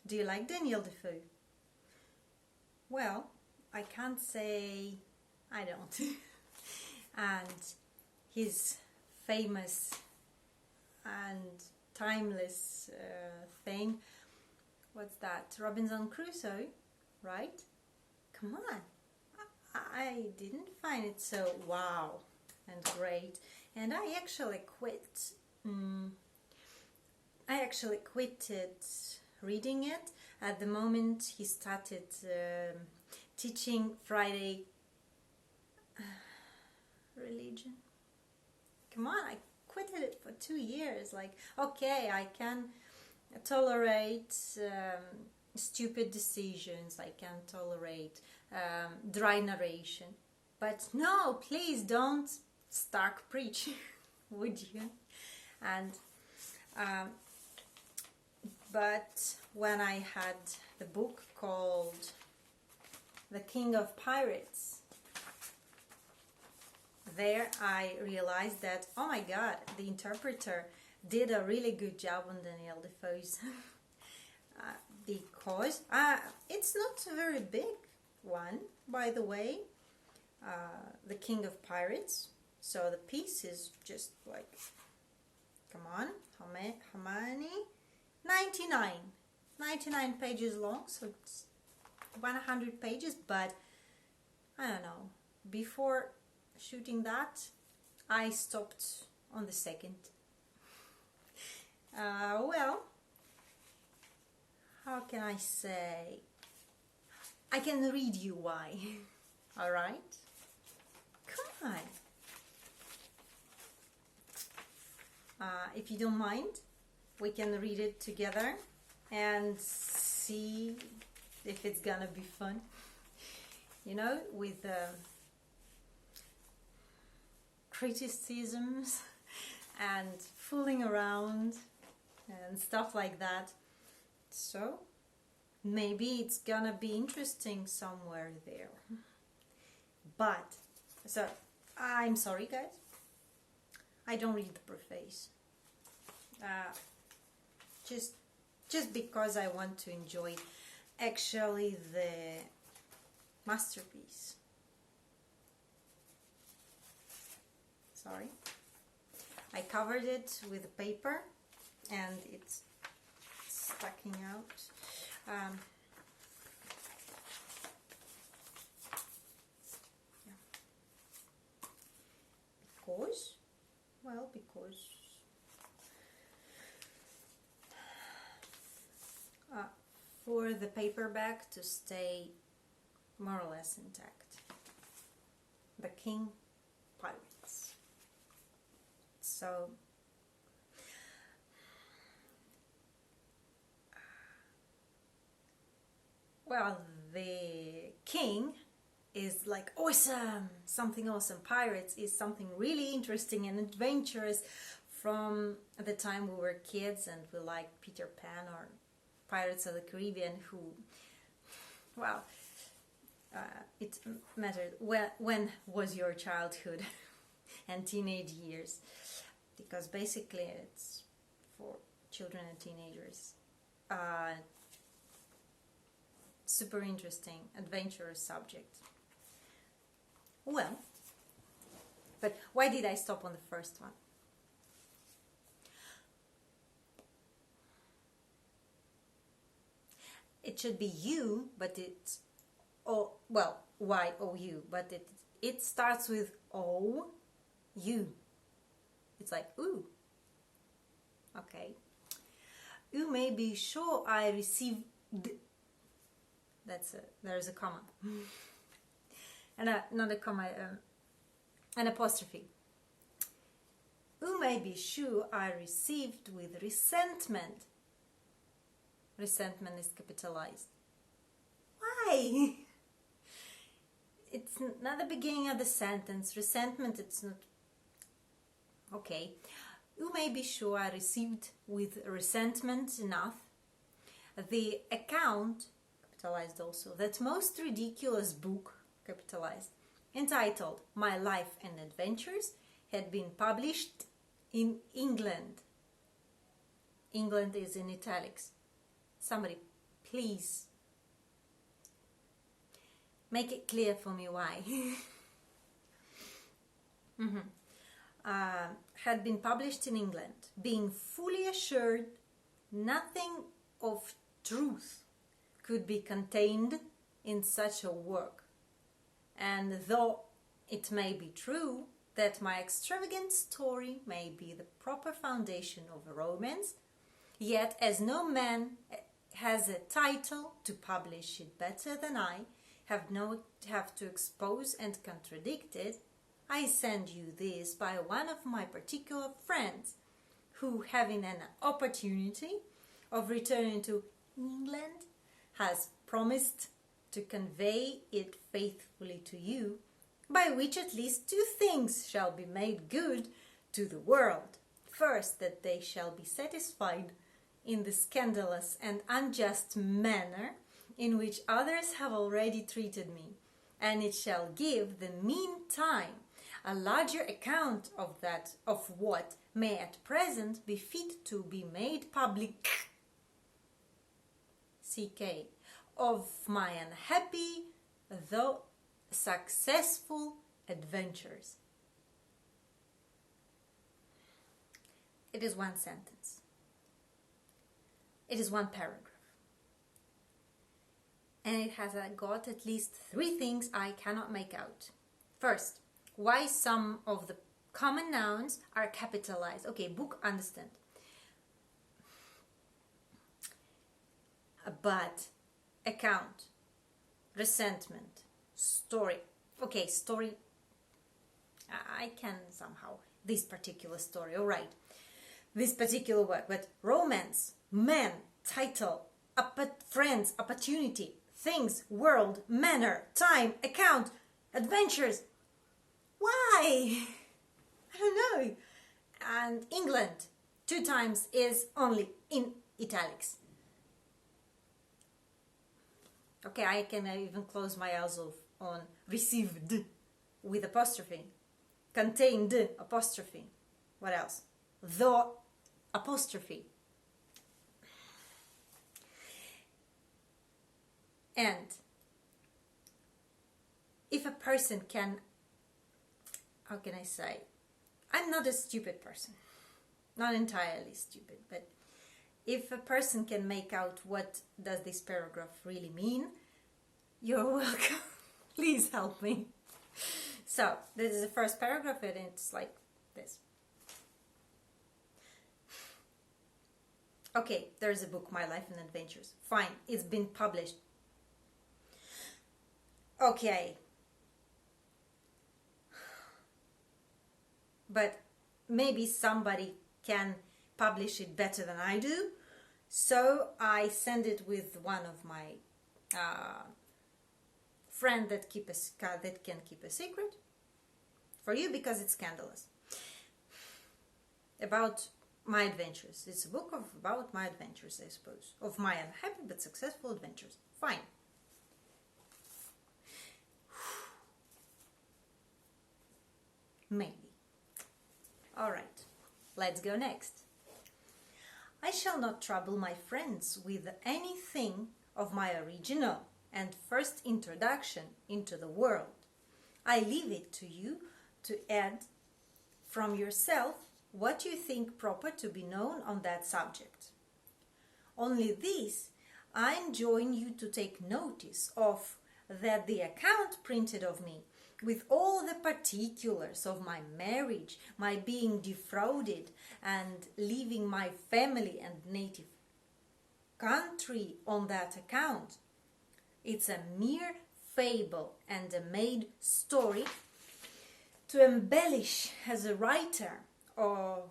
Do you like Daniel Defoe? Well, I can't say I don't. And his famous and timeless thing, what's that? Robinson Crusoe, right? Come on. I didn't find it so wow and great, and I actually quitted reading it at the moment he started teaching Friday religion. Come on, I quitted it for 2 years. Like, okay, I can tolerate stupid decisions, I can tolerate dry narration, but no, please don't start preaching, would you? And but when I had the book called The King of Pirates, there I realized that, oh my god, the interpreter did a really good job on Daniel Defoe's because it's not a very big one, by the way, The King of Pirates. So the piece is just like, come on, how many? 99 pages long, so it's 100 pages, but I don't know, before shooting that I stopped on the second. Well, how can I say? I can read you why. All right? Come on. If you don't mind, we can read it together and see if it's gonna be fun. You know, with criticisms and fooling around and stuff like that. So maybe it's gonna be interesting somewhere there. But so I'm sorry, guys, I don't read the preface. Just because I want to enjoy actually the masterpiece. Sorry, I covered it with a paper and it's sticking out. Yeah. Because for the paperback to stay more or less intact. The King Pirates. So well, the king is like awesome, something awesome. Pirates is something really interesting and adventurous from the time we were kids and we liked Peter Pan or Pirates of the Caribbean, who, well, it mattered. When was your childhood and teenage years? Because basically it's for children and teenagers. Super interesting, adventurous subject. Well, but why did I stop on the first one? It should be you, but it's well, Y-O-U, but it starts with O-U. It's like ooh. Okay. You may be sure I received. There's a comma, and not a comma, an apostrophe. You may be sure I received with resentment. Resentment is capitalized. Why? It's not the beginning of the sentence. Resentment, it's not. Okay. You may be sure I received with resentment enough the account, capitalized also, that most ridiculous book, capitalized, entitled My Life and Adventures, had been published in England. England is in italics. Somebody Please, make it clear for me why. Had been published in England, being fully assured nothing of truth could be contained in such a work. And though it may be true that my extravagant story may be the proper foundation of a romance, yet as no man has a title to publish it better than I have to expose and contradict it, I send you this by one of my particular friends, who, having an opportunity of returning to England, has promised to convey it faithfully to you, by which at least two things shall be made good to the world. First, that they shall be satisfied in the scandalous and unjust manner in which others have already treated me, and it shall give the meantime a larger account of what may at present be fit to be made public, CK, of my unhappy though successful adventures. It is one sentence. It is one paragraph. And it has got at least three things I cannot make out. First, why some of the common nouns are capitalized. Okay, book, understand. But, account, resentment, story. Okay, story, I can somehow. This particular story, all right. This particular word, but romance, man, title, friends, opportunity, things, world, manner, time, account, adventures. Why? I don't know. And England, 2 times is only in italics. Okay, I can even close my eyes on received with apostrophe, contained apostrophe. What else? The apostrophe. And if a person can, how can I say, I'm not a stupid person, not entirely stupid, but if a person can make out what does this paragraph really mean, you're welcome. Please help me. So, this is the first paragraph and it's like this. Okay, there's a book, My Life and Adventures. Fine, it's been published. Okay. But maybe somebody can publish it better than I do. So I send it with one of my friend that can keep a secret for you because it's scandalous. About my adventures. It's a book about my adventures, I suppose. Of my unhappy but successful adventures. Fine. Maybe. Alright, let's go next. I shall not trouble my friends with anything of my original and first introduction into the world. I leave it to you to add from yourself what you think proper to be known on that subject. Only this I enjoin you to take notice of, that the account printed of me, with all the particulars of my marriage, my being defrauded, and leaving my family and native country on that account, it's a mere fable and a made story to embellish as a writer of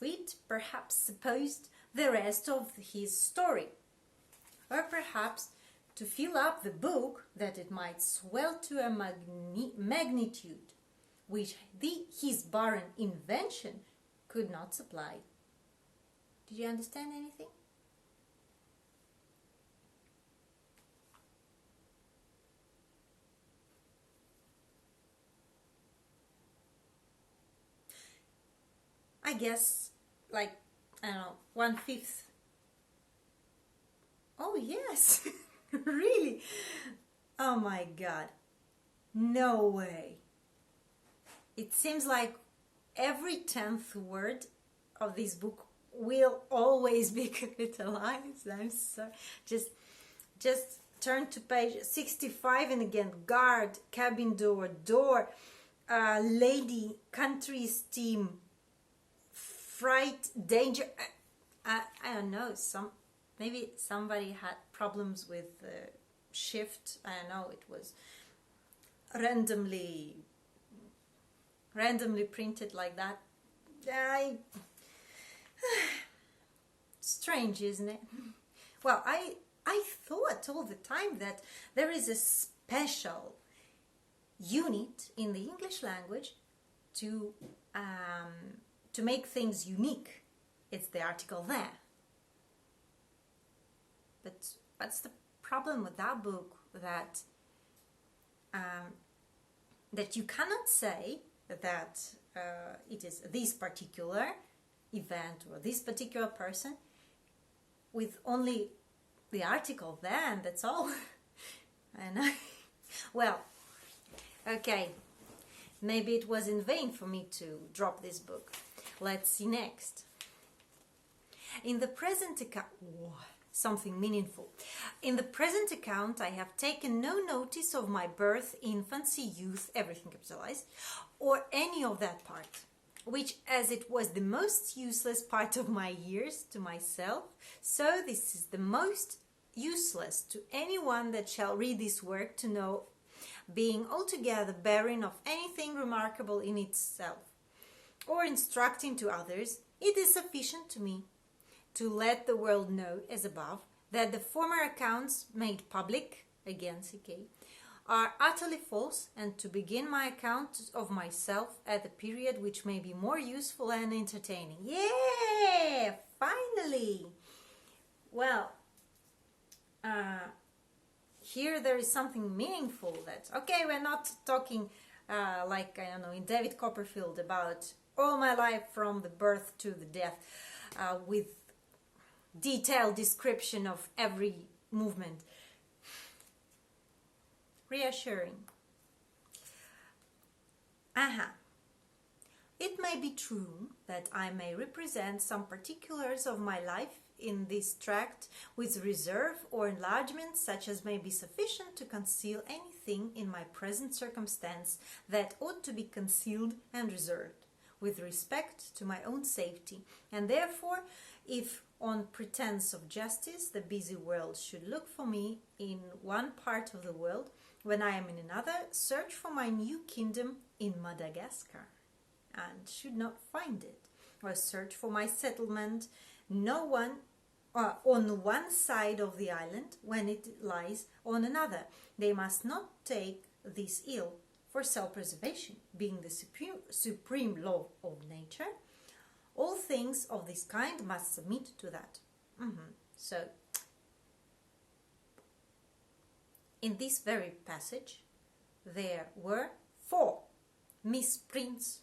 it, perhaps supposed the rest of his story, or perhaps to fill up the book that it might swell to a magnitude which his barren invention could not supply. Did you understand anything? I guess, like, I don't know, 1/5. Oh, Oh, yes. Really? Oh my God. No way. It seems like every 10th word of this book will always be capitalized. I'm sorry. Just turn to page 65 and again, guard, cabin door, door, lady, country steam, fright, danger. I don't know, maybe somebody had problems with shift. I don't know, it was randomly printed like that. Strange, isn't it? Well, I thought all the time that there is a special unit in the English language to make things unique. It's the article there. But what's the problem with that book? That that you cannot say that it is this particular event or this particular person with only the article there, and that's all. And well, okay, maybe it was in vain for me to drop this book. Let's see next. In the present account, something meaningful. In the present account, I have taken no notice of my birth, infancy, youth, everything capitalized, or any of that part, which as it was the most useless part of my years to myself, so this is the most useless to anyone that shall read this work to know, being altogether barren of anything remarkable in itself, or instructing to others. It is sufficient to me to let the world know, as above, that the former accounts made public, again CK, are utterly false, and to begin my account of myself at a period which may be more useful and entertaining. Yeah! Finally! Well, here there is something meaningful that, okay, we're not talking like, I don't know, in David Copperfield about all my life from the birth to the death, with detailed description of every movement. Reassuring. It may be true that I may represent some particulars of my life in this tract with reserve or enlargement such as may be sufficient to conceal anything in my present circumstance that ought to be concealed and reserved, with respect to my own safety, and therefore, if on pretence of justice the busy world should look for me in one part of the world, when I am in another, search for my new kingdom in Madagascar, and should not find it, or search for my settlement on one side of the island when it lies on another. They must not take this ill, for self-preservation being the supreme law of nature. All things of this kind must submit to that. So, in this very passage, there were 4 misprints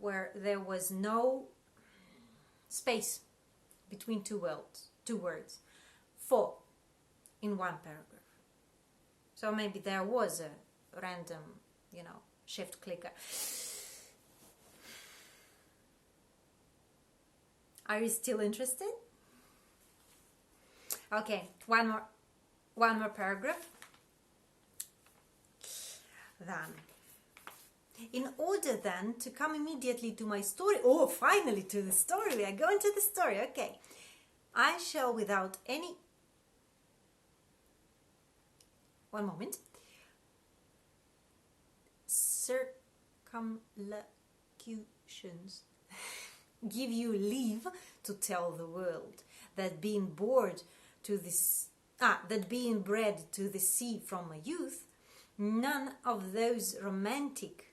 where there was no space between two words. 4 in one paragraph. So maybe there was a random, shift clicker. Are you still interested? Okay, one more paragraph. Then, in order then to come immediately to my story, finally to the story, we are going to the story, okay. I shall without any, one moment, circumlocutions give you leave to tell the world that being bred to the sea from a youth, none of those romantic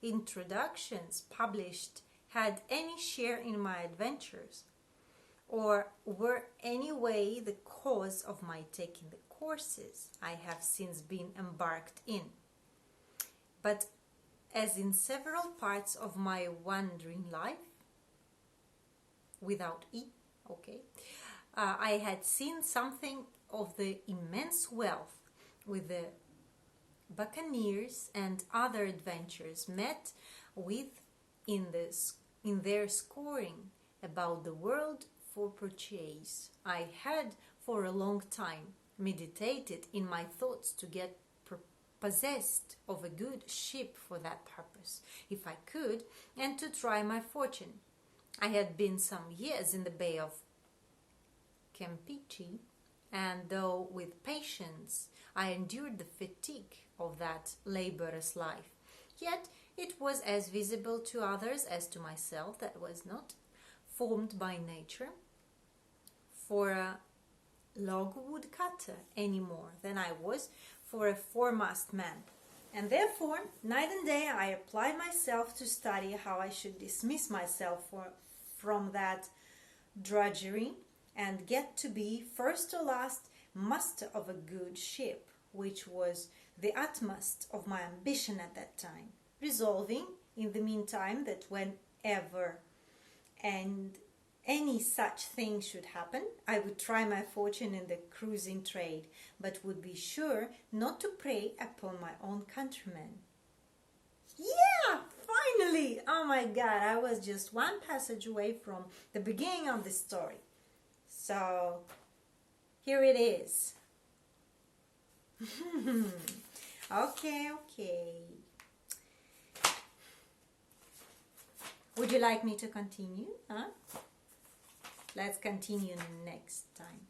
introductions published had any share in my adventures, or were any way the cause of my taking the courses I have since been embarked in. But as in several parts of my wandering life, without I had seen something of the immense wealth with the buccaneers and other adventurers met with in their scoring about the world for purchase. I had for a long time meditated in my thoughts to get possessed of a good ship for that purpose, if I could, and to try my fortune. I had been some years in the Bay of Campeche, and though with patience I endured the fatigue of that laborious life, yet it was as visible to others as to myself that was not formed by nature for a logwood cutter any more than I was for a foremast man. And therefore, night and day I applied myself to study how I should dismiss myself from that drudgery and get to be, first or last, master of a good ship, which was the utmost of my ambition at that time, resolving, in the meantime, that whenever and any such thing should happen, I would try my fortune in the cruising trade, but would be sure not to prey upon my own countrymen. Yeah, finally! Oh my God, I was just one passage away from the beginning of the story. So, here it is. Okay. Would you like me to continue? Huh? Let's continue next time.